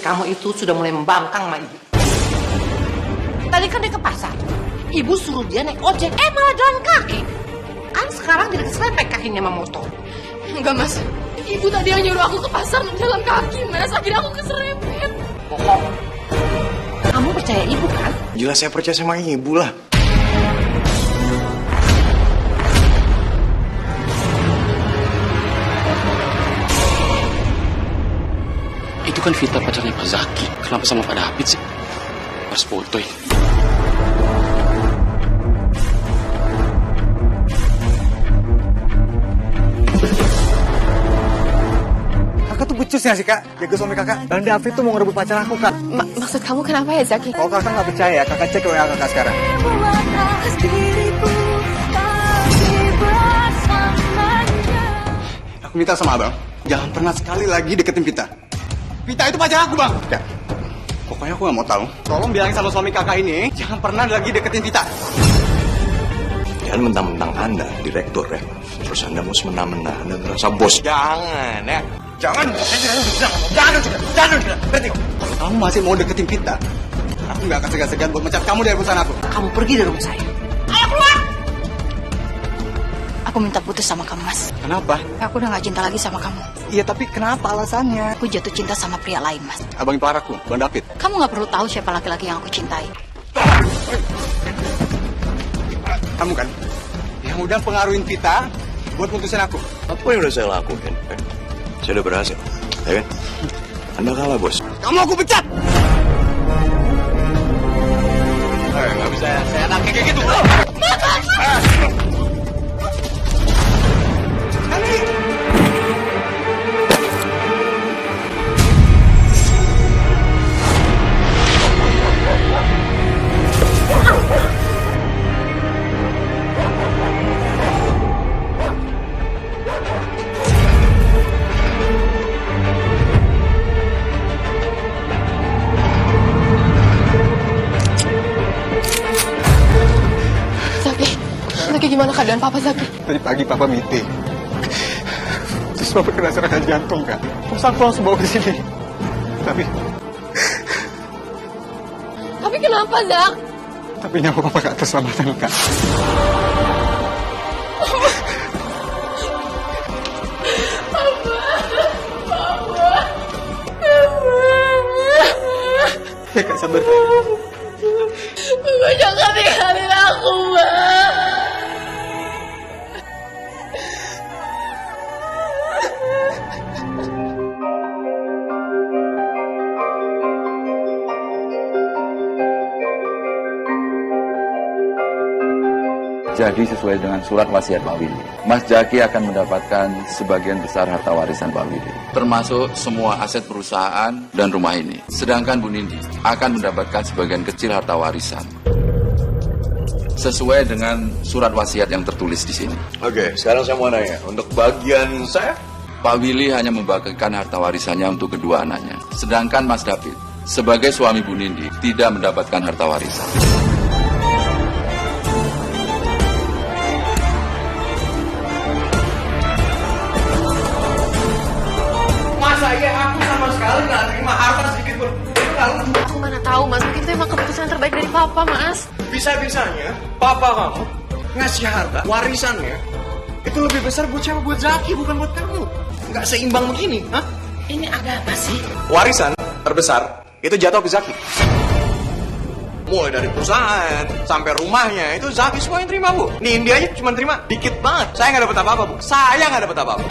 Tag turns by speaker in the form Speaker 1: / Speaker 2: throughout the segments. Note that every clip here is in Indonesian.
Speaker 1: kamu itu sudah mulai membangkang sama ibu. Tadi kan dia ke pasar. Ibu suruh dia naik ojek, malah jalan kaki. Kan sekarang jadi keserempet kakinya sama motor.
Speaker 2: Enggak, Mas. Ibu tadi yang nyuruh aku ke pasar jalan kaki, Mas. Akhirnya aku keserempet.
Speaker 1: Bohong. Kamu percaya ibu kan?
Speaker 3: Jelas saya percaya sama ibu lah.
Speaker 4: Itu kan Vita pacarnya Pak Zaki. Kenapa sama Pak David sih? Harus foto ini.
Speaker 3: Kakak tuh becus ya sih kak, jaga suami kakak. Dan David tuh mau ngerebut pacar aku kak.
Speaker 2: Maksud kamu kenapa ya, Zaki?
Speaker 3: Kalau kakak nggak percaya, kakak cek WA kakak sekarang. Aku minta sama abang, jangan pernah sekali lagi deketin Vita. Vita itu pacar aku bang. Ya, pokoknya aku nggak mau tahu. Tolong bilangin sama suami kakak ini, jangan pernah lagi deketin Vita.
Speaker 5: Jangan mentang-mentang Anda direktur ya, terus Anda mau semena-mena, Anda merasa bos. Jangan ya. Jangan. Berarti
Speaker 3: Kalau kamu masih mau deketin Vita, aku nggak akan segan-segan buat mecat kamu dari perusahaan aku.
Speaker 1: Kamu pergi dari rumah saya. Ayo keluar!
Speaker 6: Aku minta putus sama kamu, Mas.
Speaker 3: Kenapa?
Speaker 6: Aku udah gak cinta lagi sama kamu.
Speaker 3: Iya tapi kenapa alasannya?
Speaker 6: Aku jatuh cinta sama pria lain, Mas.
Speaker 3: Abang ipar aku, Bang David.
Speaker 6: Kamu gak perlu tahu siapa laki-laki yang aku cintai.
Speaker 3: Kamu kan yang udah pengaruhin Vita buat putusin aku.
Speaker 5: apa yang udah saya lakuin? Saya udah berhasil, ya kan? Anda kalah bos.
Speaker 3: Kamu aku pecat. Nggak bisa saya enak kayak gitu.
Speaker 2: Zaki, gimana keadaan Papa, Zaki?
Speaker 3: Tadi pagi Papa meeting. Terus Papa kena serangan jantung kan. Terus aku langsung bawa ke sini.
Speaker 2: Tapi kenapa, Zak?
Speaker 3: Tapi nyawa Papa gak terselamatkan kan. Ya Kak, sabar.
Speaker 2: Bapak jangan tinggalin aku, Mbak.
Speaker 7: Jadi sesuai dengan surat wasiat Pak Willy, Mas Jaki akan mendapatkan sebagian besar harta warisan Pak Willy, termasuk semua aset perusahaan dan rumah ini. Sedangkan Bu Nindi akan mendapatkan sebagian kecil harta warisan, sesuai dengan surat wasiat yang tertulis di sini.
Speaker 5: Oke, sekarang saya mau nanya, untuk bagian saya?
Speaker 7: Pak Willy hanya membagikan harta warisannya untuk kedua anaknya. Sedangkan Mas David, sebagai suami Bu Nindi, tidak mendapatkan harta warisan.
Speaker 3: Aku sama sekali gak terima harta sedikit pun.
Speaker 2: Aku mana tahu, Mas. Mungkin itu emang keputusan terbaik dari Papa, Mas.
Speaker 3: Bisa-bisanya papa kamu ngasih harta warisannya itu lebih besar buat siapa? Buat Zaki, bukan buat kamu. Nggak seimbang begini, hah?
Speaker 1: Ini ada apa sih?
Speaker 3: Warisan terbesar itu jatuh ke Zaki. Mulai dari perusahaan sampai rumahnya itu Zaki semua yang terima, Bu. Nindi aja cuma terima dikit banget. Saya nggak dapat apa-apa, Bu. Saya nggak dapat apa-apa.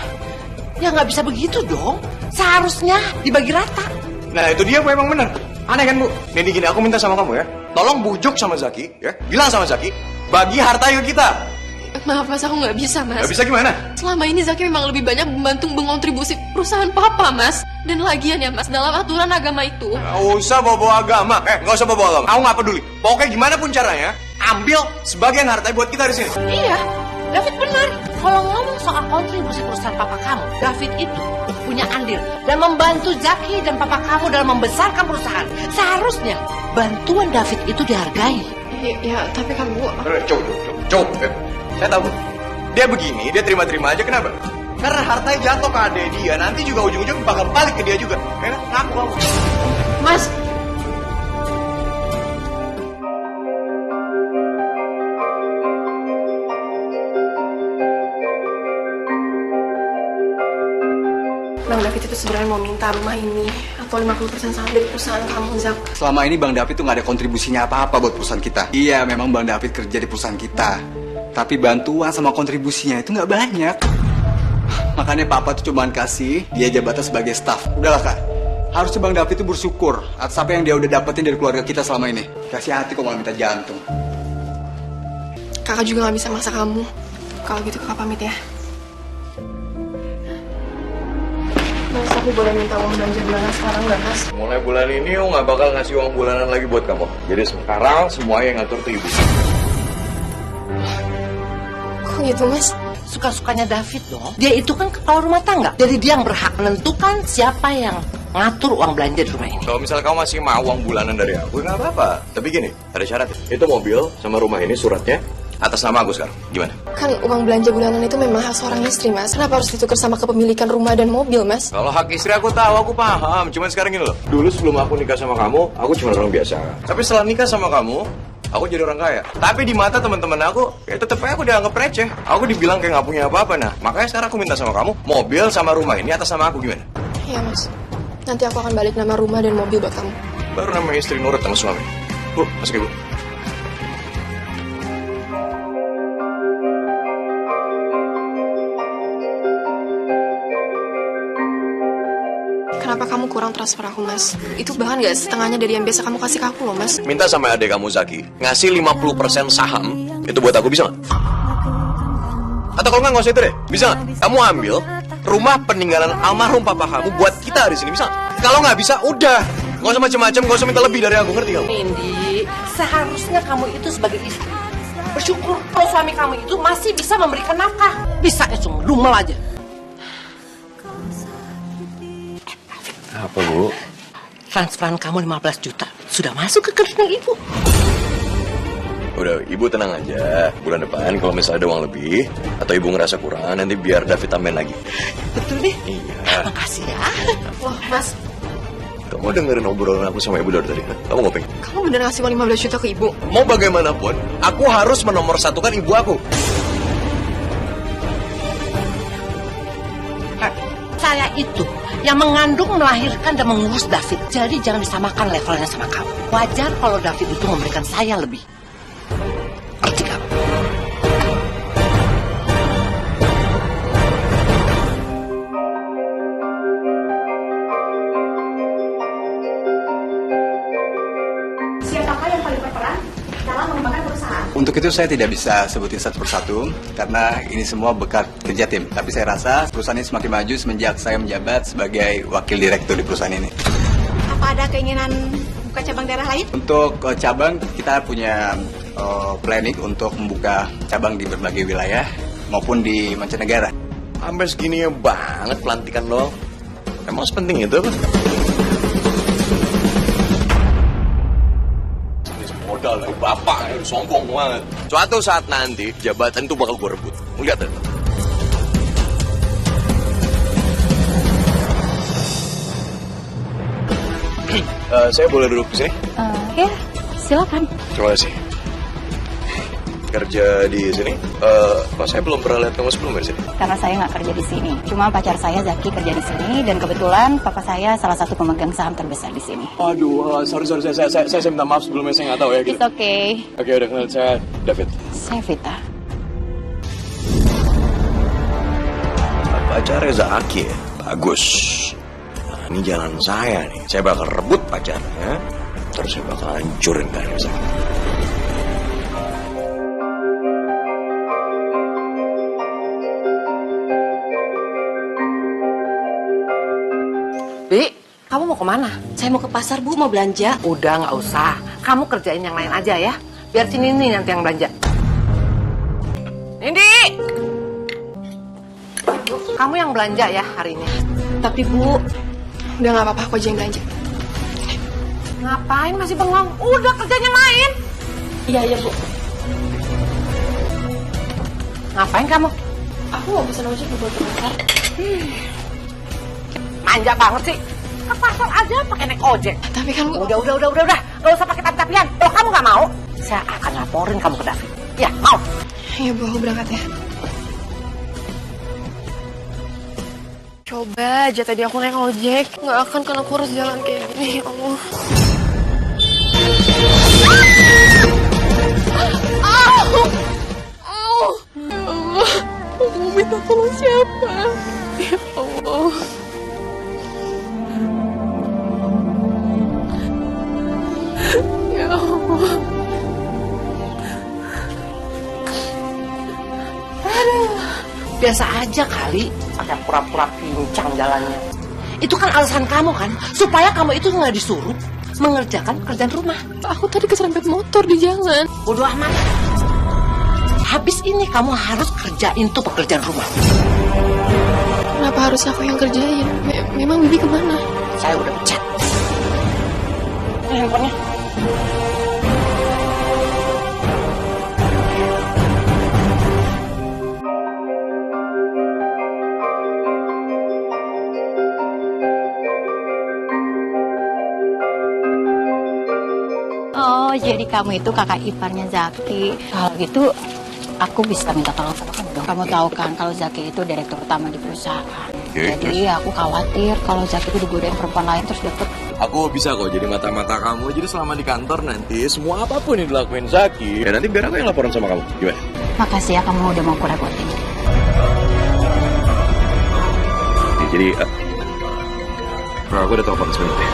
Speaker 1: Ya nggak bisa begitu dong. Seharusnya dibagi rata.
Speaker 3: Nah itu dia, Bu, emang bener. Aneh kan, Bu? Nindi, gini, aku minta sama kamu ya, tolong bujuk sama Zaki ya, bilang sama Zaki bagi harta yuk kita.
Speaker 2: Maaf, Mas, aku nggak bisa, Mas.
Speaker 3: Nggak bisa gimana?
Speaker 2: Selama ini Zaki memang lebih banyak membantu mengontribusi perusahaan Papa, Mas. Dan lagian ya, Mas, dalam aturan agama itu.
Speaker 3: Nggak usah bawa-bawa agama. Nggak usah bawa agama. Aku nggak peduli. Pokoknya gimana pun caranya, ambil sebagian harta buat kita di sini.
Speaker 1: Iya, David benar. Kalau ngomong soal kontribusi perusahaan papa kamu, David itu punya andil dan membantu Zaki dan papa kamu dalam membesarkan perusahaan. Seharusnya bantuan David itu dihargai.
Speaker 2: Ya, tapi kan, Bu.
Speaker 3: Coba. Saya tahu. Dia begini, dia terima-terima aja. Kenapa? Karena hartanya jatuh ke adek dia. Nanti juga ujung-ujung bakal balik ke dia juga. Ya kan? Ngaku kamu.
Speaker 2: Mas, Bang David itu sebenarnya mau minta rumah ini atau 50% saham dari perusahaan kamu, Zak.
Speaker 8: Selama ini Bang David tuh nggak ada kontribusinya apa-apa buat perusahaan kita. Iya, memang Bang David kerja di perusahaan kita. Tapi bantuan sama kontribusinya itu nggak banyak. Makanya Papa tuh cuman kasih dia jabatan sebagai staf. Udahlah Kak, harusnya Bang David tuh bersyukur atas apa yang dia udah dapetin dari keluarga kita selama ini. Kasih hati kok malah minta jantung.
Speaker 2: Kakak juga nggak bisa maksa kamu. Kalau gitu kakak pamit ya. Mas, aku boleh minta uang belanja bulanan sekarang nggak, Mas?
Speaker 5: Mulai bulan ini Om nggak bakal ngasih uang bulanan lagi buat kamu. Jadi sekarang semua yang ngatur tuh Ibu.
Speaker 2: Kok gitu, Mas?
Speaker 1: Suka-sukanya David dong. Dia itu kan kepala rumah tangga. Jadi dia yang berhak menentukan siapa yang ngatur uang belanja di rumah ini.
Speaker 5: Kalau misalnya kamu masih mau uang bulanan dari aku, nggak apa-apa. Tapi gini, ada syarat. Itu mobil sama rumah ini suratnya atas nama aku sekarang. Gimana?
Speaker 2: Kan uang belanja bulanan itu memang hak seorang istri, Mas. Kenapa harus ditukar sama kepemilikan rumah dan mobil, Mas?
Speaker 5: Kalau hak istri aku tahu, aku paham. Cuman sekarang gini loh. Dulu sebelum aku nikah sama kamu, aku cuma orang biasa. Tapi setelah nikah sama kamu, aku jadi orang kaya. Tapi di mata teman-teman aku, ya tetep aja aku dianggap receh. Aku dibilang kayak nggak punya apa-apa. Nah, makanya sekarang aku minta sama kamu, mobil sama rumah ini atas nama aku, gimana?
Speaker 2: Iya, Mas. Nanti aku akan balik nama rumah dan mobil buat kamu.
Speaker 5: Baru namanya istri nurut sama suami. Bu, masuk Ibu.
Speaker 2: Kenapa kamu kurang transfer aku, Mas? Itu bahkan gak setengahnya dari yang biasa kamu kasih ke aku loh, Mas.
Speaker 5: Minta sama adik kamu Zaki ngasih 50% saham itu buat aku, bisa nggak? Atau kalau nggak usah itu deh, bisa nggak? Kamu ambil rumah peninggalan almarhum papa kamu buat kita di sini, bisa nggak? Kalau nggak bisa, udah nggak usah macam-macam, nggak usah minta lebih dari aku, ngerti kamu?
Speaker 1: Indi, seharusnya kamu itu sebagai istri bersyukur kalau suami kamu itu masih bisa memberikan nafkah. Bisa cuma dumel aja.
Speaker 5: Apa Bu?
Speaker 1: Transferan kamu 15 juta sudah masuk ke rekening ibu.
Speaker 5: Udah, Ibu tenang aja. Bulan depan kalau misalnya ada uang lebih atau Ibu ngerasa kurang, nanti biar David tambahin lagi.
Speaker 1: Betul nih?
Speaker 5: Iya.
Speaker 1: Makasih ya.
Speaker 2: Loh, Mas,
Speaker 5: Kamu dengerin obrolan aku sama Ibu dari tadi? Kamu ngopeng?
Speaker 2: kamu bener ngasih uang 15 juta ke ibu?
Speaker 5: Mau bagaimanapun, aku harus menomorsatukan ibu aku.
Speaker 1: Saya itu yang mengandung, melahirkan, dan mengurus David. Jadi jangan disamakan levelnya sama kamu. Wajar kalau David itu memberikan saya lebih. Ngerti kamu?
Speaker 6: Siapakah yang paling berperan dalam mengembangkan perusahaan?
Speaker 8: Untuk itu saya tidak bisa sebutin satu persatu karena ini semua berkat kerja tim. Tapi saya rasa perusahaan ini semakin maju semenjak saya menjabat sebagai wakil direktur di perusahaan ini.
Speaker 6: Apa ada keinginan buka cabang daerah lain?
Speaker 8: Untuk cabang kita punya planning untuk membuka cabang di berbagai wilayah maupun di mancanegara.
Speaker 5: Sampai segini banget pelantikan lo. Emang sepenting itu apa? Modal dari bapak yang sombong banget. Suatu saat nanti jabatan itu bakal gue rebut. Lihat deh. Saya boleh duduk di sini?
Speaker 6: Ya, silakan.
Speaker 5: Terima kasih. Kerja di sini? Kok saya belum pernah lihat kamu sebelumnya di sini?
Speaker 6: Karena saya nggak kerja di sini. Cuma pacar saya Zaki kerja di sini dan kebetulan papa saya salah satu pemegang saham terbesar di sini.
Speaker 5: Aduh, sorry, saya minta maaf sebelumnya, saya nggak tahu ya gitu.
Speaker 6: It's okay.
Speaker 5: Oke, udah kenal, saya David.
Speaker 6: Saya Vita.
Speaker 5: Pacarnya Zaki ya? Bagus. Nah, ini jalan saya nih. Saya bakal rebut pacarnya, terus saya bakal hancurin karir Zaki.
Speaker 1: Bi, kamu mau kemana?
Speaker 6: Saya mau ke pasar, Bu, mau belanja.
Speaker 1: Udah nggak usah. Kamu kerjain yang lain aja ya. Biar si Nini nanti yang belanja. Nindi! Kamu yang belanja ya hari ini.
Speaker 2: Tapi Bu, udah gak apa-apa, aku aja yang belanja.
Speaker 1: Ngapain masih bengong? Udah kerjanya yang lain.
Speaker 2: Iya, Bu.
Speaker 1: Ngapain kamu?
Speaker 2: Aku mau pesan ojek buat ke pasar.
Speaker 1: Manja banget sih. Ke pasar aja pakai naik ojek.
Speaker 2: Tapi kan Bu,
Speaker 1: Udah. Gak usah pakai tapi-tapian. Kalau kamu gak mau, saya akan laporin kamu ke David. Ya, mau.
Speaker 2: ya Bu, aku berangkat ya. Coba aja tadi aku naik ojek. Nggak akan kan aku harus jalan kayak gini, ya Allah. Ya Allah, aku mau minta tolong siapa? Ya Allah. Ya Allah.
Speaker 1: Biasa aja kali, pakai pura-pura pincang jalannya. Itu kan alasan kamu kan, supaya kamu itu nggak disuruh mengerjakan pekerjaan rumah.
Speaker 2: Aku tadi keserempet motor di jalan.
Speaker 1: Bodoh amat. Habis ini kamu harus kerjain tuh pekerjaan rumah.
Speaker 2: Kenapa harus aku yang kerjain? Memang Bibi kemana?
Speaker 1: Saya udah pecat. Ini handphonenya.
Speaker 6: Oh, jadi kamu itu kakak iparnya Zaki. Kalau gitu, aku bisa minta tolong sama kamu dong. Kamu tahu kan kalau Zaki itu direktur utama di perusahaan.
Speaker 5: Oke,
Speaker 6: Jadi aku khawatir kalau Zaki itu digodain perempuan lain terus dapet.
Speaker 5: Aku bisa kok jadi mata-mata kamu. Jadi selama di kantor nanti semua apapun yang dilakuin Zaki, ya nanti biar aku yang laporan sama kamu. Gimana?
Speaker 6: Makasih ya kamu udah mau aku repotin.
Speaker 5: Jadi aku udah telepon sebenarnya.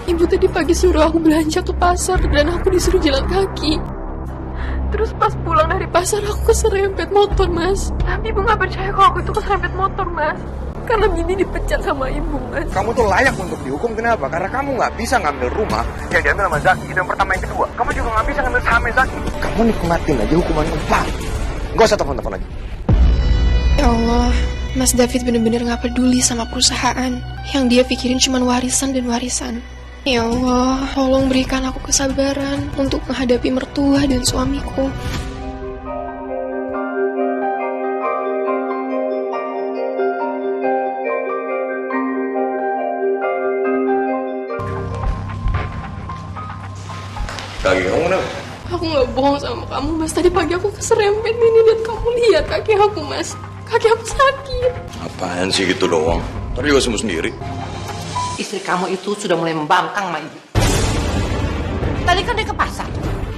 Speaker 2: Ibu tadi pagi suruh aku belanja ke pasar dan aku disuruh jalan kaki. Terus pas pulang dari pasar aku keserempet motor, Mas. Tapi Ibu nggak percaya kalau aku itu keserempet motor, Mas. Karena Bibi dipecat sama Ibu, Mas.
Speaker 3: Kamu tuh layak untuk dihukum, kenapa? Karena kamu nggak bisa ngambil rumah yang diambil sama Zaki. Itu yang pertama. Yang kedua, kamu juga nggak bisa ngambil sahamnya Zaki. Kamu nikmatin aja hukuman upah. Nggak usah telepon-telepon lagi.
Speaker 2: Ya Allah, Mas David bener-bener gak peduli sama perusahaan. Yang dia pikirin cuma warisan dan warisan. Ya Allah, tolong berikan aku kesabaran untuk menghadapi mertua dan suamiku.
Speaker 5: Kaki kamu kenapa?
Speaker 2: Aku gak bohong sama kamu, Mas. Tadi pagi aku keserempet ini dan kamu lihat kaki aku, Mas. Kaki aku sakit.
Speaker 5: Apaan sih gitu doang? Tadi juga sembuh sendiri.
Speaker 1: Istri kamu itu sudah mulai membangkang sama ibu. Tadi kan dia ke pasar.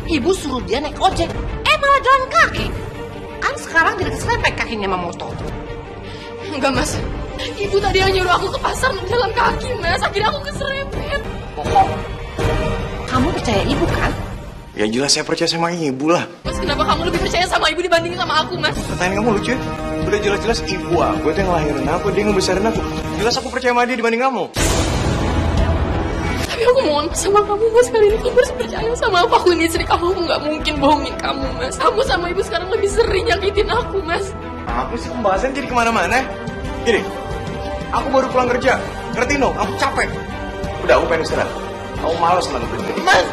Speaker 1: Ibu suruh dia naik ojek. Malah jalan kaki. Kan sekarang jadi keserempet kakinya sama motor.
Speaker 2: Enggak, Mas. Ibu tadi yang nyuruh aku ke pasar jalan kaki, Mas. Akhirnya aku keserempet.
Speaker 1: Bohong. Kamu percaya ibu kan?
Speaker 5: Ya jelas saya percaya sama ibu lah.
Speaker 2: Mas, kenapa kamu lebih percaya sama ibu dibanding sama aku, Mas?
Speaker 5: Pertanyaan kamu lucu ya? Udah jelas-jelas ibu aku itu yang lahirin aku, dia ngebesarin aku. Jelas aku percaya sama dia dibanding kamu.
Speaker 2: Tapi aku mohon sama kamu, Mas. Kali ini kamu harus percaya sama aku. Aku ini istri kamu. Aku gak mungkin bohongin kamu, Mas. Kamu sama ibu sekarang lebih sering nyakitin aku, Mas.
Speaker 5: Aku sih pembahasan jadi kemana-mana. Gini, aku baru pulang kerja. Ngerti no? Aku capek. Udah, aku pengen istirahat. Aku malas nanggung.
Speaker 1: Mas.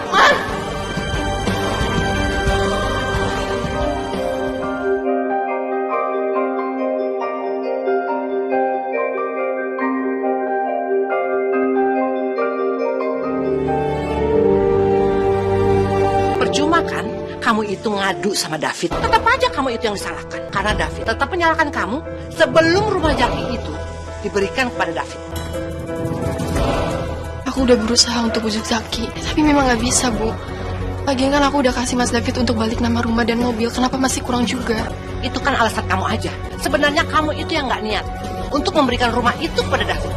Speaker 1: Percuma kan kamu itu ngadu sama David. Tetap aja kamu itu yang disalahkan. Karena David tetap menyalahkan kamu sebelum rumah Jaki itu diberikan kepada David.
Speaker 2: Aku udah berusaha untuk bujuk Zaki. Tapi memang gak bisa, Bu. Lagian kan aku udah kasih Mas David untuk balik nama rumah dan mobil. Kenapa masih kurang juga?
Speaker 1: Itu kan alasan kamu aja. Sebenarnya kamu itu yang gak niat untuk memberikan rumah itu kepada David.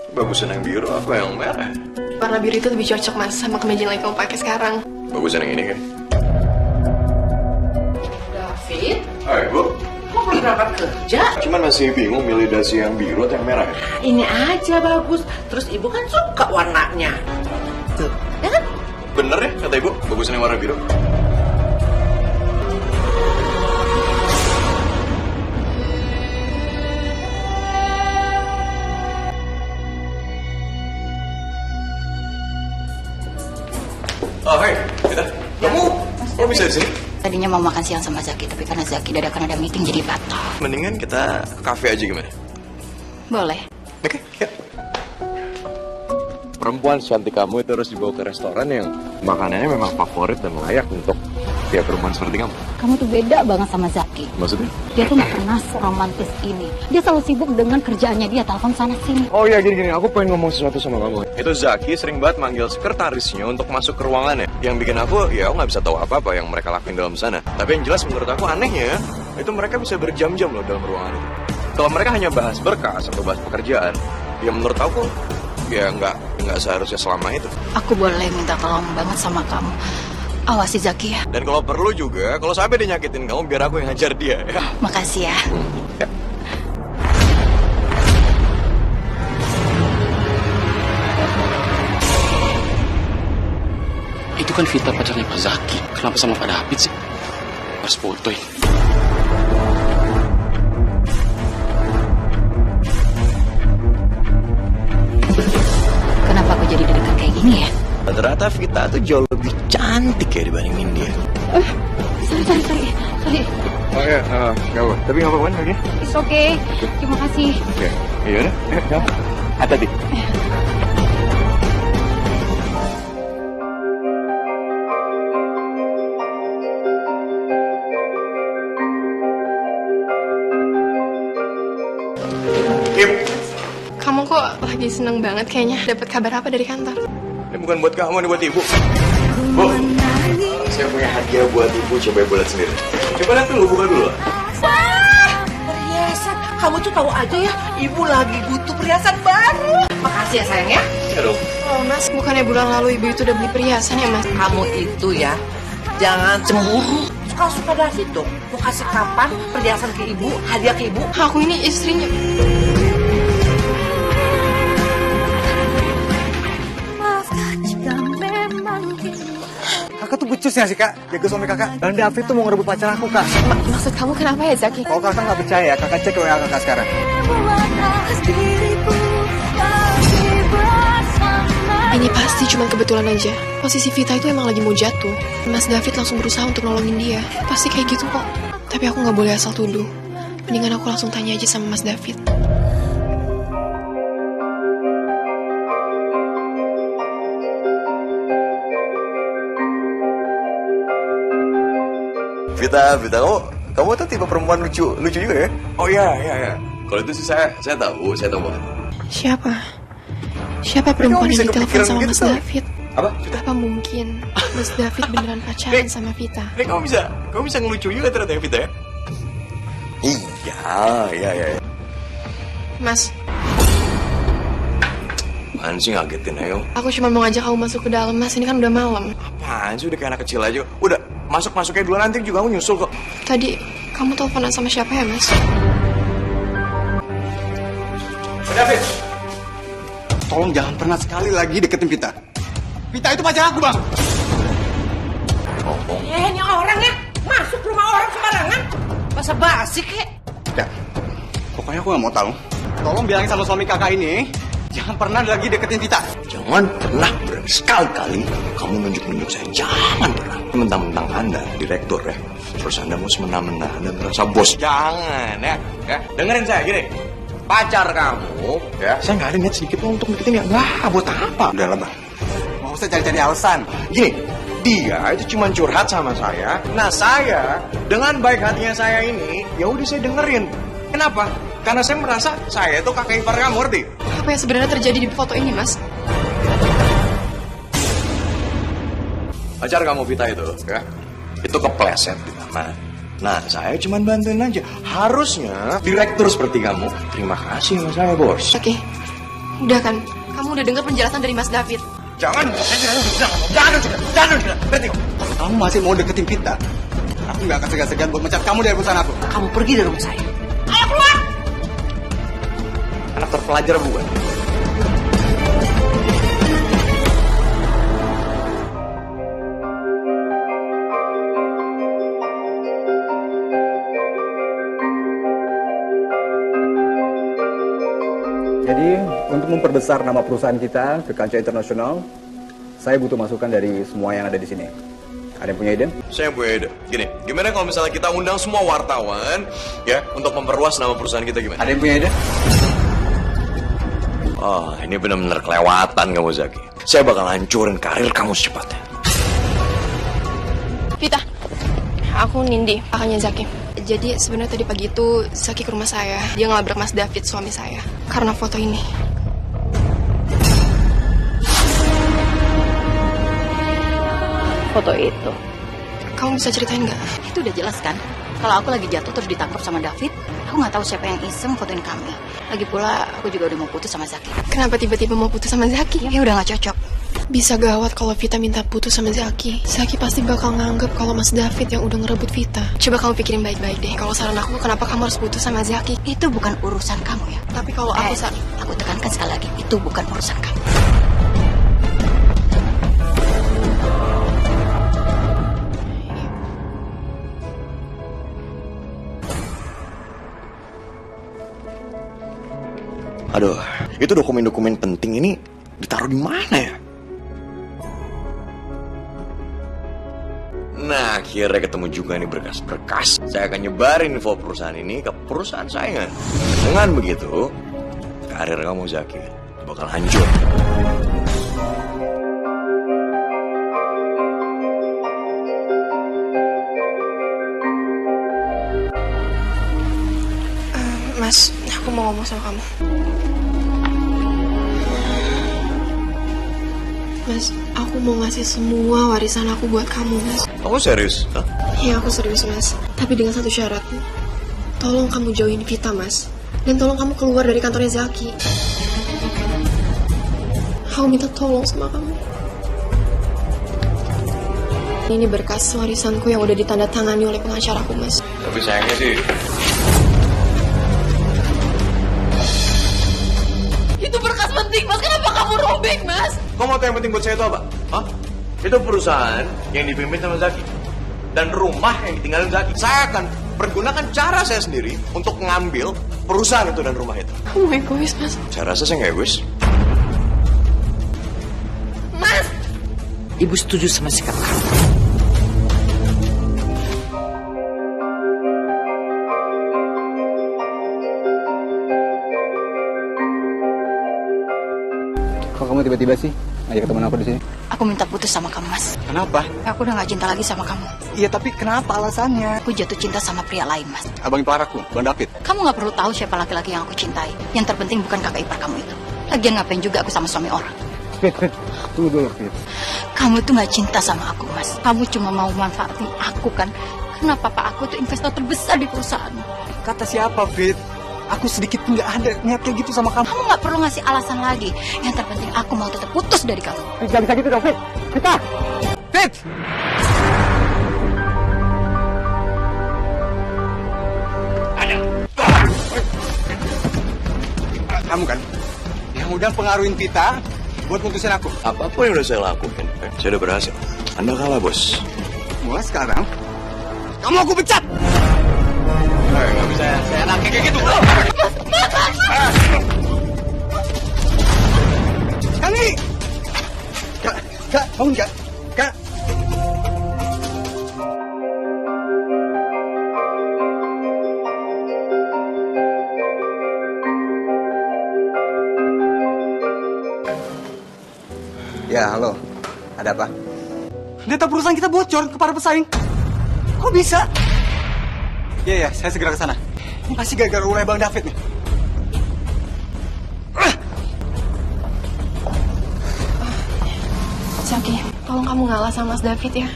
Speaker 5: Bagusan yang biru apa yang merah?
Speaker 2: Warna biru itu lebih cocok, Mas, sama kemeja yang kamu pakai sekarang.
Speaker 5: Bagusan yang ini kan?
Speaker 1: David,
Speaker 5: Hai bu,
Speaker 1: kok belum berangkat kerja?
Speaker 5: cuman masih bingung milih dasi yang biru atau yang merah ya?
Speaker 1: Ini aja bagus. Terus ibu kan suka warnanya. Tuh, ya kan?
Speaker 5: Bener ya kata ibu, bagusan yang warna biru.
Speaker 6: tadinya mau makan siang sama Zaki, tapi karena Zaki dadakan ada meeting jadi batal.
Speaker 5: Mendingan kita ke kafe aja gimana?
Speaker 6: Boleh.
Speaker 5: Oke, ya. Perempuan cantik kamu itu harus dibawa ke restoran yang makanannya memang favorit dan layak untuk tiap perempuan seperti kamu.
Speaker 6: Kamu tuh beda banget sama Zaki.
Speaker 5: Maksudnya?
Speaker 6: Dia tuh gak pernah seromantis ini. Dia selalu sibuk dengan kerjaannya dia, telepon sana sini.
Speaker 5: Oh iya gini, aku pengen ngomong sesuatu sama kamu. Itu Zaki sering banget manggil sekretarisnya untuk masuk ke ruangannya. Yang bikin aku nggak bisa tahu apa-apa yang mereka lakuin dalam sana. Tapi yang jelas menurut aku anehnya, itu mereka bisa berjam-jam loh dalam ruangan itu. Kalau mereka hanya bahas berkas atau bahas pekerjaan, ya menurut aku nggak seharusnya selama itu.
Speaker 6: Aku boleh minta tolong banget sama kamu. Awasi Zaki ya.
Speaker 5: Dan kalau perlu juga, kalau sampai dia nyakitin kamu, biar aku yang hajar dia. Ya.
Speaker 6: Makasih ya.
Speaker 5: Ya.
Speaker 4: Itu kan Vita pacarnya Pak Zaki. Kenapa sama Pak David sih? Pas foto ya.
Speaker 6: Kenapa aku jadi deg-degan kayak gini ya?
Speaker 5: Ternyata Vita tuh jauh lebih cantik ya dibandingin dia.
Speaker 6: Sorry.
Speaker 5: Oh iya, nggak apa. Tapi nggak apa-apa lagi.
Speaker 6: It's okay. Terima kasih.
Speaker 5: Oke, yaudah. Hati-hati. Kim,
Speaker 2: Kamu kok lagi seneng banget kayaknya. Dapat kabar apa dari kantor?
Speaker 5: ini bukan buat kamu, ini buat ibu. Bu, saya punya hadiah buat ibu, coba ibu lihat sendiri. Coba lihat dulu, buka dulu.
Speaker 1: Perhiasan, kamu tuh tahu aja ya, ibu lagi butuh perhiasan baru. Makasih ya sayang ya.
Speaker 5: Ya dong.
Speaker 2: Oh mas, bukannya bulan lalu ibu itu udah beli perhiasan ya mas?
Speaker 1: Kamu itu ya, jangan cemburu. Suka-suka David dong. Mau kasih kapan perhiasan ke ibu, hadiah ke ibu?
Speaker 2: Aku ini istrinya.
Speaker 8: Kakak tuh becus ya sih kak, jaga suami kakak. Dan David tuh mau ngerebut pacar aku kak.
Speaker 2: Maksud kamu kenapa ya Zaki?
Speaker 8: Kalau kakak nggak percaya, kakak cek WA kakak sekarang.
Speaker 2: Ini pasti cuma kebetulan aja. Posisi Vita itu emang lagi mau jatuh. Mas David langsung berusaha untuk nolongin dia. Pasti kayak gitu kok. Tapi aku nggak boleh asal tuduh. Mendingan aku langsung tanya aja sama Mas David.
Speaker 5: Vita, kamu tuh tipe perempuan lucu juga ya? Oh iya. Kalau itu sih saya tahu banget.
Speaker 2: Siapa perempuan
Speaker 5: bisa
Speaker 2: yang ditelepon
Speaker 5: kepikiran
Speaker 2: sama
Speaker 5: gitu,
Speaker 2: Mas
Speaker 5: tau?
Speaker 2: David?
Speaker 5: Apa?
Speaker 2: Apa mungkin Mas David beneran pacaran sama Vita?
Speaker 5: Nek, kamu bisa ngelucu juga ternyata ya, Vita ya? Iya.
Speaker 2: Mas,
Speaker 5: Apaan sih ngagetin ayo?
Speaker 2: aku cuma mau ngajak kamu masuk ke dalam Mas. Ini kan udah malam.
Speaker 5: Apaan sih udah kayak anak kecil aja? Udah, masuknya dulu nanti juga aku nyusul kok.
Speaker 2: Tadi kamu teleponan sama siapa ya Mas?
Speaker 5: David!
Speaker 8: Tolong jangan pernah sekali lagi deketin Vita. Vita itu pacar aku bang.
Speaker 1: Ini orang ya, masuk rumah orang sembarangan. Masa basi kek?
Speaker 8: Ya, pokoknya aku nggak mau tahu. Tolong bilangin sama suami kakak ini, jangan pernah lagi deketin Vita.
Speaker 5: Jangan pernah berani sekali-kali kamu nunjuk-nunjuk saya. Jangan pernah. Mentang-mentang Anda direktur ya. Terus Anda mau semena-mena, Anda merasa bos. Jangan ya. Dengerin saya gini. Pacar kamu, ya. Saya nggak ada niat sedikit pun untuk deketin ya. Nggak, buat apa? Udah lah bang.
Speaker 8: Mau usah cari-cari alasan.
Speaker 5: Gini, dia itu cuma curhat sama saya. Nah saya, dengan baik hatinya saya ini, ya udah saya dengerin. Kenapa? Karena saya merasa saya itu kakak ipar kamu, ngerti?
Speaker 2: Apa yang sebenarnya terjadi di foto ini Mas?
Speaker 5: Pacar kamu Vita itu, ya, itu kepleset di taman. Nah, saya cuma bantuin aja. Harusnya direktur seperti kamu terima kasih sama saya, bos.
Speaker 2: Oke, udah kan? Kamu udah dengar penjelasan dari Mas David?
Speaker 5: Jangan, berarti.
Speaker 8: Kalau kamu masih mau deketin Vita, aku nggak akan segan-segan buat mecat kamu dari perusahaan aku.
Speaker 1: Kamu pergi dari rumah saya. Ayo keluar!
Speaker 5: Anak terpelajar bukan?
Speaker 8: Jadi, untuk memperbesar nama perusahaan kita ke kancah internasional, saya butuh masukan dari semua yang ada di sini. Ada yang punya ide?
Speaker 5: Saya yang punya ide. Gini, gimana kalau misalnya kita undang semua wartawan ya untuk memperluas nama perusahaan kita gimana?
Speaker 8: Ada yang punya ide?
Speaker 5: Oh, ini benar-benar kelewatan kamu Zaki. Saya bakal hancurin karir kamu secepatnya.
Speaker 2: Vita, aku Nindi, kakaknya Zaki. Jadi sebenarnya tadi pagi itu Zaki ke rumah saya. Dia ngelabrak Mas David, suami saya. Karena foto ini.
Speaker 6: Foto itu.
Speaker 2: Kamu bisa ceritain nggak?
Speaker 6: Itu udah jelas kan? Kalau aku lagi jatuh terus ditangkap sama David, aku nggak tahu siapa yang iseng fotoin kami. Lagi pula aku juga udah mau putus sama Zaki.
Speaker 2: Kenapa tiba-tiba mau putus sama Zaki?
Speaker 6: Ya udah nggak cocok.
Speaker 2: Bisa gawat kalau Vita minta putus sama Zaki. Zaki pasti bakal nganggep kalau Mas David yang udah ngerebut Vita. Coba kamu pikirin baik-baik deh. Kalau saran aku, kenapa kamu harus putus sama Zaki?
Speaker 6: Itu bukan urusan kamu ya.
Speaker 2: Tapi kalau
Speaker 6: Aku tekankan sekali lagi, itu bukan urusan kamu.
Speaker 5: Aduh, itu dokumen-dokumen penting ini ditaruh di mana ya? Nah, akhirnya ketemu juga nih berkas-berkas. Saya akan nyebarin info perusahaan ini ke perusahaan saingan. Dengan begitu, karir kamu Zaki bakal hancur.
Speaker 2: Mas, aku mau ngomong sama kamu. Mas, aku mau ngasih semua warisan aku buat kamu, Mas.
Speaker 5: Kamu serius? Hah?
Speaker 2: Iya, aku serius, Mas. Tapi dengan satu syarat. Tolong kamu jauhin Vita, Mas. Dan tolong kamu keluar dari kantornya Zaki. Aku minta tolong sama kamu. Ini berkas warisanku yang udah ditandatangani oleh pengacaraku, Mas.
Speaker 5: Tapi sayangnya sih,
Speaker 2: Itu berkas penting, Mas. Kenapa kamu robek, Mas?
Speaker 5: kamu mau tahu yang penting buat saya itu apa? Hah? Itu perusahaan yang dipimpin sama Zaki. Dan rumah yang ditinggalin Zaki. Saya akan pergunakan cara saya sendiri untuk ngambil perusahaan itu dan rumah itu.
Speaker 2: Kamu egois, Mas.
Speaker 5: Saya rasa saya nggak egois.
Speaker 2: Mas!
Speaker 1: Ibu setuju sama sikap kamu.
Speaker 8: Kok kamu tiba-tiba sih ngajak teman aku di sini?
Speaker 6: Aku minta putus sama kamu, Mas.
Speaker 8: Kenapa?
Speaker 6: Aku udah gak cinta lagi sama kamu.
Speaker 8: Iya, tapi kenapa alasannya?
Speaker 6: Aku jatuh cinta sama pria lain, Mas.
Speaker 8: Abang ipar aku, Bang David.
Speaker 6: Kamu gak perlu tahu siapa laki-laki yang aku cintai. Yang terpenting bukan kakak ipar kamu itu. Lagian ngapain juga aku sama suami orang.
Speaker 8: Fit, tunggu dulu, Fit.
Speaker 6: Kamu tuh gak cinta sama aku, Mas. Kamu cuma mau manfaatin aku kan. Karena papa aku tuh investor terbesar di perusahaan.
Speaker 8: Kata siapa, Fit? Aku sedikit pun nggak ada niat kayak gitu sama kamu.
Speaker 6: Kamu gak perlu ngasih alasan lagi. Yang terpenting aku mau tetap putus dari kamu.
Speaker 8: Gak bisa gitu dong, Fit. Kita! Fit! Kamu kan yang udah pengaruhin Vita buat putusin aku.
Speaker 5: Apapun yang udah saya lakukan, saya udah berhasil. Anda kalah, bos.
Speaker 8: Mulai sekarang, kamu aku pecat!
Speaker 5: Nggak bisa, saya enak kayak gitu.
Speaker 8: Kali! Kak, bangun, Kak. Kak! Ya, halo. Ada apa? Data perusahaan kita bocor ke para pesaing. Kok bisa? Iya, saya segera ke sana. Ini pasti gara-gara ulah Bang David nih.
Speaker 2: Zaki, tolong kamu ngalah sama Mas David ya.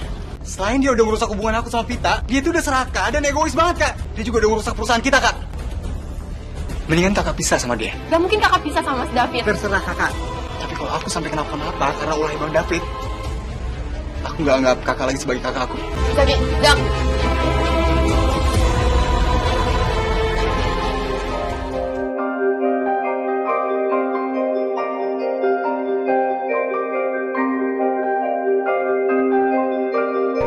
Speaker 8: Selain dia udah merusak hubungan aku sama Vita, dia itu udah serakah dan egois banget, Kak. Dia juga udah merusak perusahaan kita, Kak. Mendingan kakak pisah sama dia.
Speaker 2: Gak mungkin kakak pisah sama Mas David.
Speaker 8: Terserah kakak. Tapi kalau aku sampai kenapa-napa karena ulah Bang David, aku nggak anggap kakak lagi sebagai kakak aku.
Speaker 2: Zaki, Zak.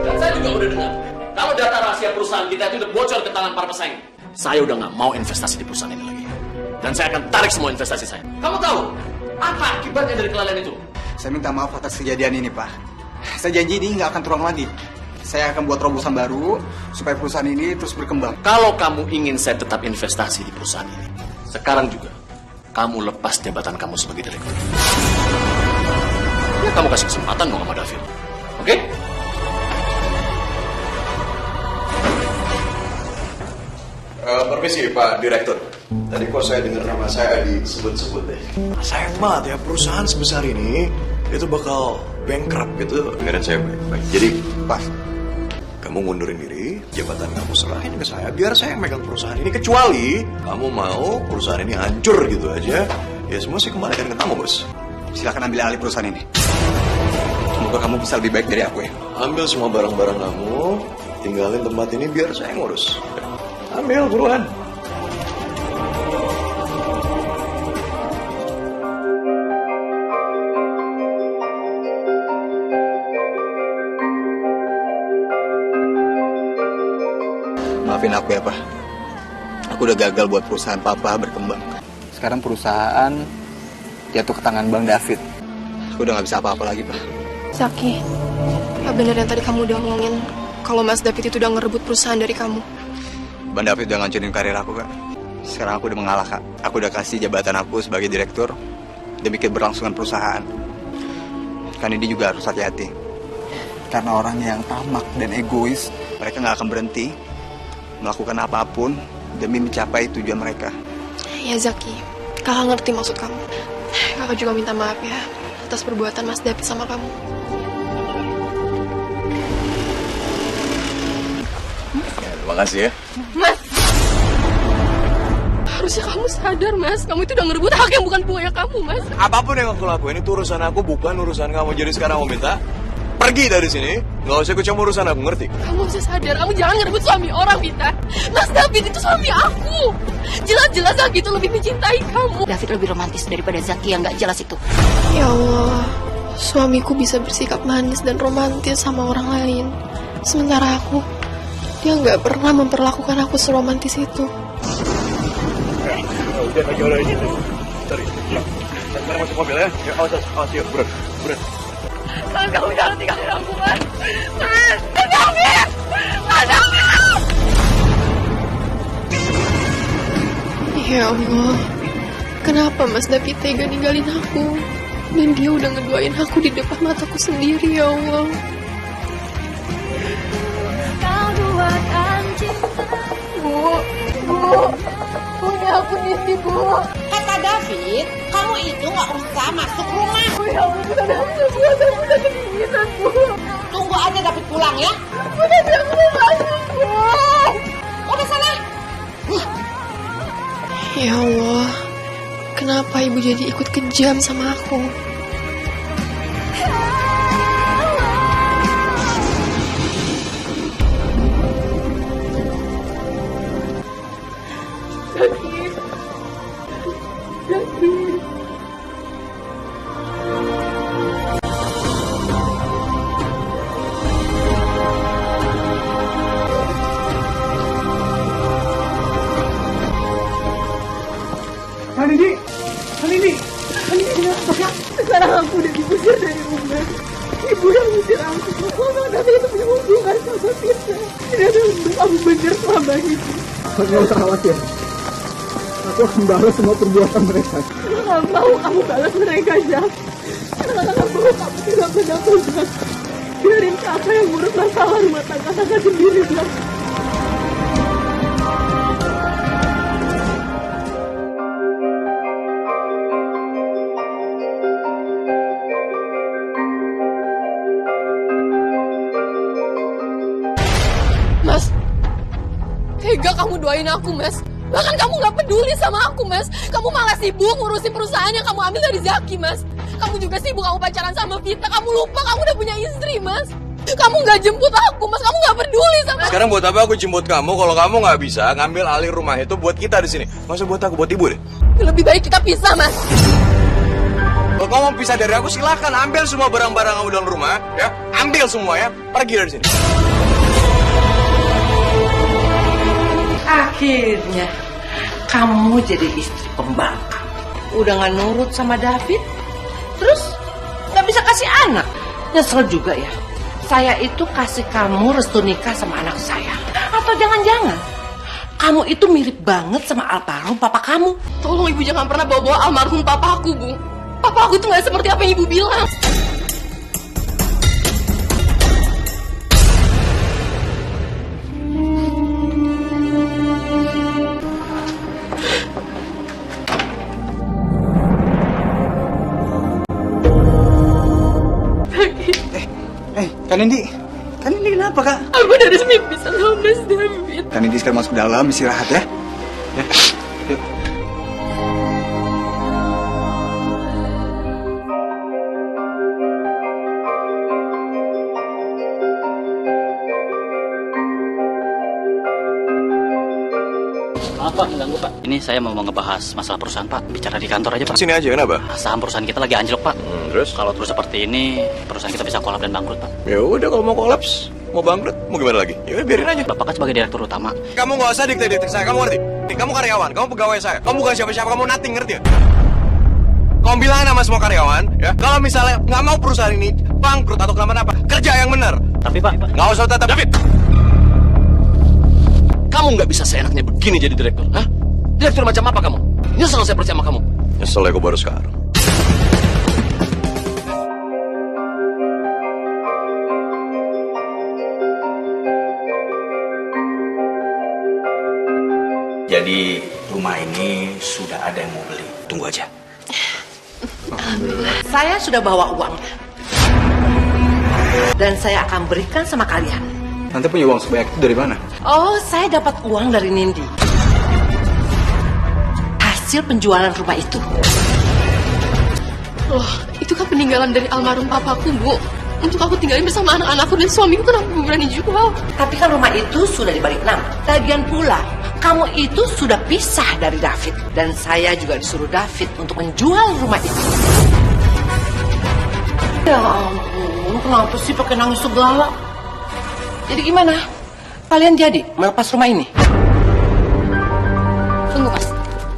Speaker 4: Dan saya juga udah dengar, kalau data rahasia perusahaan kita itu udah bocor ke tangan para pesaing. Saya udah nggak mau investasi di perusahaan ini lagi. Dan saya akan tarik semua investasi saya. Kamu tahu apa akibatnya dari kelalaian itu?
Speaker 8: Saya minta maaf atas kejadian ini, Pak. Saya janji ini nggak akan terulang lagi. Saya akan buat terobosan baru supaya perusahaan ini terus berkembang.
Speaker 4: Kalau kamu ingin saya tetap investasi di perusahaan ini, sekarang juga kamu lepas jabatan kamu sebagai direktur. Ya kamu kasih kesempatan dong sama David. Oke?
Speaker 5: Permisi Pak Direktur. Tadi kok saya dengar nama saya disebut-sebut deh. Sayang banget ya perusahaan sebesar ini itu bakal bankrupt gitu. Dengerin saya baik-baik. Jadi Pak, kamu ngundurin diri, jabatan kamu serahin ke saya biar saya yang megang perusahaan ini. Kecuali kamu mau perusahaan ini hancur gitu aja, ya semua sih kembalikan ke kamu, Bos.
Speaker 8: Silakan ambil alih perusahaan ini. Semoga kamu bisa lebih baik dari aku ya.
Speaker 5: Ambil semua barang-barang kamu, tinggalin tempat ini biar saya ngurus. Ambil buruan.
Speaker 8: Maafin aku ya, Pak. Aku udah gagal buat perusahaan Papa berkembang. Sekarang perusahaan jatuh ke tangan Bang David. Aku udah gak bisa apa-apa lagi, Pak.
Speaker 2: Zaki, apa benar yang tadi kamu udah ngomongin kalau Mas David itu udah ngerebut perusahaan dari kamu?
Speaker 8: Bang David udah ngancurin karir aku, Kak. Sekarang aku udah mengalah, Kak. Aku udah kasih jabatan aku sebagai direktur demi keberlangsungan perusahaan. Kan ini juga harus hati-hati. Karena orang yang tamak dan egois, mereka gak akan berhenti melakukan apapun demi mencapai tujuan mereka.
Speaker 2: Ya Zaki, kakak ngerti maksud kamu. Kakak juga minta maaf ya atas perbuatan Mas David sama kamu.
Speaker 5: Terima kasih ya.
Speaker 2: Mas, harusnya kamu sadar Mas, kamu itu udah ngerebut hak yang bukan punya kamu Mas.
Speaker 5: Apapun yang aku lakuin itu urusan aku, bukan urusan kamu. Jadi sekarang aku minta pergi dari sini. Nggak usah ikut campur urusan aku, ngerti?
Speaker 2: Kamu harusnya sadar, kamu jangan ngerebut suami orang, Vita. Mas David itu suami aku. Jelas-jelas Zaki itu lebih mencintai kamu.
Speaker 6: David lebih romantis daripada Zaki yang gak jelas itu.
Speaker 2: Ya Allah, suamiku bisa bersikap manis dan romantis sama orang lain. Sementara aku, dia nggak pernah memperlakukan aku seromantis itu.
Speaker 5: Udah lagi oleh itu. Sorry. Ya. Sekarang masuk mobil ya. Ya, awas, yuk, buruan.
Speaker 2: Mas, kamu jangan tinggalin aku, Mas. Mas David! Mas David! Ya Allah, kenapa Mas David tega ninggalin aku? Dan dia udah ngeduain aku di depan mataku sendiri, ya Allah. Bu, ya aku isi, Bu.
Speaker 1: Kata David, kamu itu nggak usah masuk rumah.
Speaker 2: Ya Allah, Bu, udah buat aku udah kedinginan, Bu.
Speaker 1: Tunggu aja David pulang ya.
Speaker 2: Udah aku mau masuk, Bu.
Speaker 1: Udah sana.
Speaker 2: Ya Allah, kenapa ibu jadi ikut kejam sama aku? Sekarang aku udah diusir dari rumah. Ibu yang usir aku. Kalau nanti itu punya hubungan sama kita. Ini ada untuk aku bener selama ini.
Speaker 9: Nggak usah khawatir. Aku akan balas semua perbuatan mereka.
Speaker 2: Aku gak mau kamu balas mereka, Jack. Karena kakak mau kamu tidak benar-benar. Biarin kakak yang ngurus masalah rumah tangga kakak sendiri, Jack. Mas, tega kamu doain aku, Mas. Bahkan kamu gak peduli sama aku, Mas. Kamu malah sibuk ngurusin perusahaan yang kamu ambil dari Zaki, Mas. Kamu juga sibuk, kamu pacaran sama Vita. Kamu lupa kamu udah punya istri, Mas. Kamu gak jemput aku, Mas. Kamu gak peduli sama aku.
Speaker 5: Sekarang buat apa aku jemput kamu kalau kamu nggak bisa ngambil alih rumah itu buat kita di sini? Masa buat aku, buat ibu deh.
Speaker 2: Lebih baik kita pisah, Mas.
Speaker 5: Kalau kamu mau pisah dari aku, silakan ambil semua barang-barang kamu dalam rumah, ya. Ambil semua ya, pergi dari sini.
Speaker 1: Akhirnya kamu jadi istri pembangkang. Udah gak nurut sama David, terus gak bisa kasih anak. Nyesel juga ya. Saya itu kasih kamu restu nikah sama anak saya. Atau jangan-jangan kamu itu mirip banget sama almarhum papa kamu.
Speaker 2: Tolong ibu jangan pernah bawa-bawa almarhum papa aku, Bu. Papa aku tuh nggak seperti apa yang ibu bilang.
Speaker 8: Kak Nindi kenapa kak?
Speaker 2: Aku dari mimpi sama Mas David.
Speaker 8: Kak Nindi sekarang masuk ke dalam istirahat ya. Ya, yuk.
Speaker 4: Apa ganggu Pak? Ini saya mau ngebahas masalah perusahaan Pak. Bicara di kantor aja Pak.
Speaker 5: Sini aja, kenapa?
Speaker 4: Saham perusahaan kita lagi anjlok Pak.
Speaker 5: Terus?
Speaker 4: Kalau terus seperti ini, perusahaan kita bisa kolap dan bangkrut Pak.
Speaker 5: Ya udah, kalau mau kolaps, mau bangkrut, mau gimana lagi? Ya udah, biarin aja.
Speaker 4: Bapak kan sebagai direktur utama.
Speaker 5: Kamu nggak usah dikte-dikte saya, kamu ngerti? Nih, kamu karyawan, kamu pegawai saya. Kamu bukan siapa-siapa, kamu nothing, ngerti ya? Kamu bilang sama semua karyawan, ya, kalau misalnya nggak mau perusahaan ini bangkrut atau kenapa-napa, kerja yang benar.
Speaker 4: Tapi Pak,
Speaker 5: Nggak usah tetap.
Speaker 4: David! Kamu nggak bisa seenaknya begini jadi direktur, hah? Direktur macam apa kamu? Nyesel saya percaya sama kamu.
Speaker 5: Nyesel ya, aku baru sekarang.
Speaker 8: Jadi rumah ini sudah ada yang mau beli. Tunggu aja.
Speaker 1: Saya sudah bawa uangnya. Dan saya akan berikan sama kalian.
Speaker 8: Tante punya uang sebanyak itu dari mana?
Speaker 1: Oh, saya dapat uang dari Nindi. Hasil penjualan rumah itu.
Speaker 2: Loh, itu kan peninggalan dari almarhum papaku, Bu. Untuk aku tinggalin bersama anak-anakku dan suamiku, kenapa aku berani jual?
Speaker 1: Tapi kan rumah itu sudah dibalik nama. Lagian pula, kamu itu sudah pisah dari David. Dan saya juga disuruh David untuk menjual rumah itu. Ya ampun, kenapa sih pakai nangis segala? Jadi gimana? Kalian jadi melepas rumah ini?
Speaker 6: Tunggu, Mas.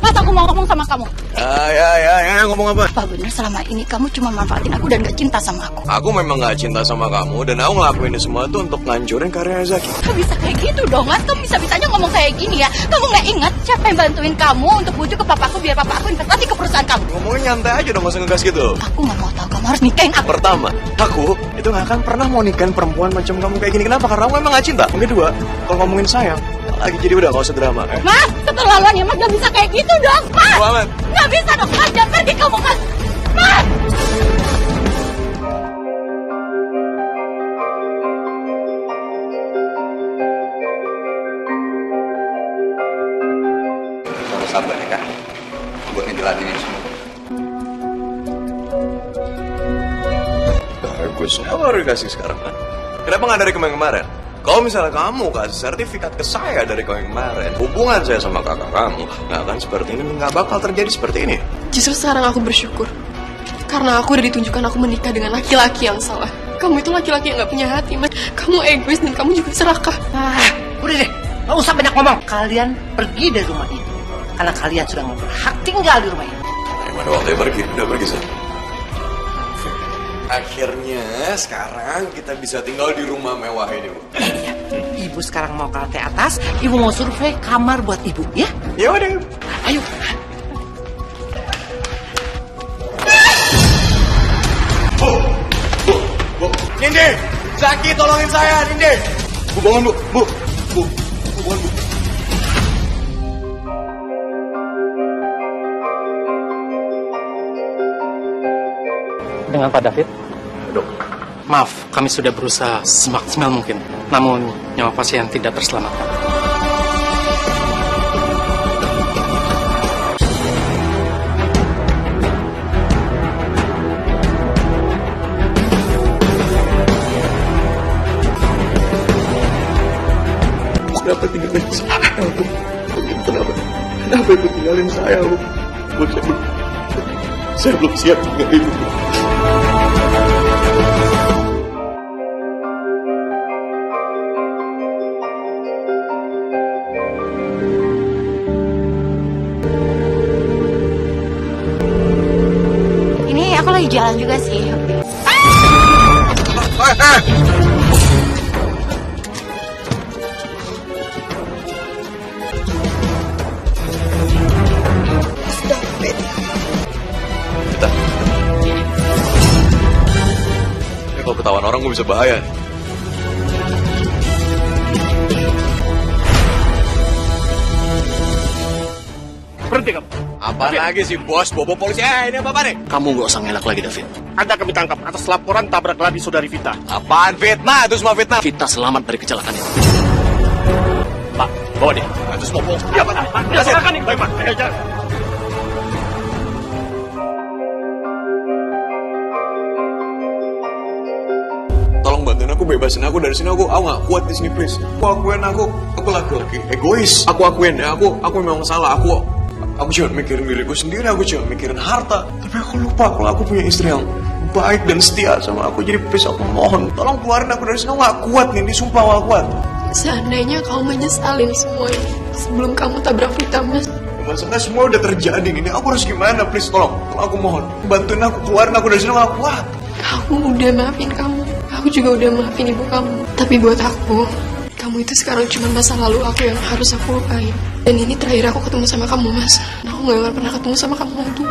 Speaker 6: Mas, aku mau ngomong sama kamu.
Speaker 5: Ya, ngomong apa?
Speaker 6: Apa benar selama ini kamu cuma manfaatin aku dan gak cinta sama aku?
Speaker 5: Aku memang nggak cinta sama kamu, dan aku ngelakuin ini semua tuh untuk ngancurin karirnya Zaki.
Speaker 6: Kamu bisa kayak gitu dong, Mas. Kamu bisa-bisanya ngomong kayak gini ya. Kamu gak ingat siapa yang bantuin kamu untuk bujuk ke papaku biar papa aku investasi ke perusahaan kamu?
Speaker 5: Ngomongnya nyantai aja dong, gak usah ngegas gitu.
Speaker 6: Aku gak mau tahu kamu harus nikahin aku.
Speaker 5: Pertama, aku itu gak akan pernah mau nikahin perempuan macam kamu kayak gini. Kenapa? Karena aku memang gak cinta. Yang kedua, kalau ngomongin sayang, lagi jadi udah gak usah drama.
Speaker 6: Mas, keterlaluan ya, Mas. Gak bisa kayak gitu dong, Mas.
Speaker 5: Muhammad.
Speaker 6: Gak bisa dong, Mas. Jangan pergi kamu, Mas. Mas!
Speaker 8: Harus sabar ya kak. Buat ngejelasin ini semua.
Speaker 5: Bagus. Kenapa baru dikasih sekarang? Kan? Kenapa nggak dari kemarin-kemarin? Kalau misalnya kamu kasih sertifikat ke saya dari kemarin, hubungan saya sama kakak kamu nggak akan seperti ini, nggak bakal terjadi seperti ini.
Speaker 2: Justru sekarang aku bersyukur. Karena aku udah ditunjukkan aku menikah dengan laki-laki yang salah. Kamu itu laki-laki yang gak punya hati, Mas. Kamu egois dan kamu juga serakah.
Speaker 1: Udah deh, gak usah banyak ngomong. Kalian pergi dari rumah ini. Karena kalian sudah gak berhak tinggal di rumah ini.
Speaker 5: Gimana waktunya pergi? Udah pergi sih. Akhirnya sekarang kita bisa tinggal di rumah mewah ini, Bu.
Speaker 1: Iya. Ibu sekarang mau ke lantai atas. Ibu mau survei kamar buat ibu, ya?
Speaker 5: Ya udah.
Speaker 1: Ayo.
Speaker 5: Bu, Nindi, Zaki tolongin saya, Nindi. Bu, bangun, Bu. Bu, bangun, Bu.
Speaker 10: Dengan Pak David?
Speaker 5: Dok.
Speaker 10: Maaf, kami sudah berusaha semaksimal mungkin. Namun, nyawa pasien tidak terselamatkan.
Speaker 5: Kenapa tinggalin saya, Bu? Kenapa ibu tinggalin saya, Bu? Bu, saya belum siap tinggalin ibu.
Speaker 6: Ini aku lagi jalan juga sih.
Speaker 5: Eh! ketahuan orang gue bisa bahaya.
Speaker 10: Berhenti kamu.
Speaker 5: Apa lagi sih bos? Bobo polisi. Ini apa nih?
Speaker 4: Kamu nggak usah ngelak lagi, David.
Speaker 10: Anda kami tangkap atas laporan tabrak lari saudari Vita.
Speaker 5: Apaan fitnah? Itu semua fitnah.
Speaker 4: Vita selamat dari kecelakaan itu. Pak, bawa dia.
Speaker 5: Itu semua bohong.
Speaker 10: Ya, Pak. Ya, silakan nih. Baik, Pak. Ya.
Speaker 5: Tolong bantuin aku, bebasin aku dari sini. Aku nggak kuat di sini, please. Aku laki-laki egois. Aku akuin ya, aku memang salah. Aku cuma mikirin diriku sendiri. Aku cuma mikirin harta. Tapi aku lupa kalau aku punya istri yang baik dan setia sama aku. Jadi please, aku mohon, tolong keluarin aku dari sini. Aku nggak kuat nih, disumpah nggak kuat.
Speaker 2: Seandainya kamu menyesalin semua ini sebelum kamu tabrak Vita, Mas.
Speaker 5: Masalahnya semua udah terjadi ini. Aku harus gimana, please, tolong aku mohon, bantuin aku, keluarin aku dari sini. Aku nggak kuat.
Speaker 2: Kamu udah maafin kamu. Aku juga udah maafin ibu kamu. Tapi buat aku, kamu itu sekarang cuma masa lalu aku yang harus aku lupain. Dan ini terakhir aku ketemu sama kamu, Mas. Aku gak akan pernah ketemu sama kamu lagi.